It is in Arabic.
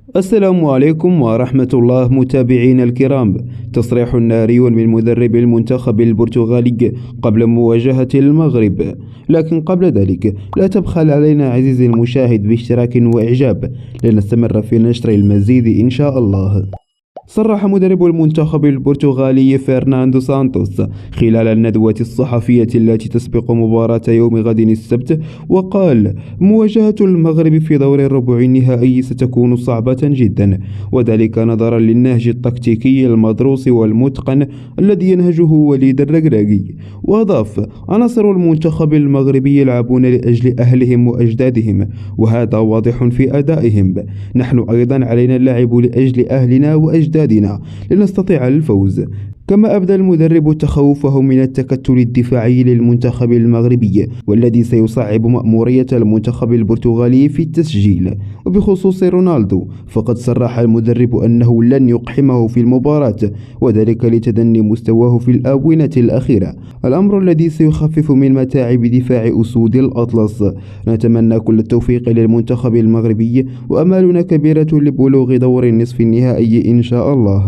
السلام عليكم ورحمة الله متابعينا الكرام. تصريح ناري من مدرب المنتخب البرتغالي قبل مواجهة المغرب. لكن قبل ذلك لا تبخل علينا عزيزي المشاهد باشتراك وإعجاب لنستمر في نشر المزيد إن شاء الله. صرح مدرب المنتخب البرتغالي فرناندو سانتوس خلال الندوة الصحفية التي تسبق مباراة يوم غد السبت، وقال: مواجهة المغرب في دور الربع النهائي ستكون صعبة جدا، وذلك نظرا للنهج التكتيكي المدروس والمتقن الذي ينهجه وليد الركراكي. وأضاف: عناصر المنتخب المغربي يلعبون لأجل أهلهم وأجدادهم، وهذا واضح في أدائهم. نحن أيضا علينا اللعب لأجل أهلنا وأجدادنا لنستطيع الفوز. كما أبدى المدرب تخوفه من التكتل الدفاعي للمنتخب المغربي، والذي سيصعب مأمورية المنتخب البرتغالي في التسجيل. وبخصوص رونالدو، فقد صرح المدرب أنه لن يقحمه في المباراة، وذلك لتدني مستواه في الآونة الأخيرة، الأمر الذي سيخفف من متاعب دفاع أسود الأطلس. نتمنى كل التوفيق للمنتخب المغربي، وأمالنا كبيرة لبلوغ دور النصف النهائي إن شاء الله.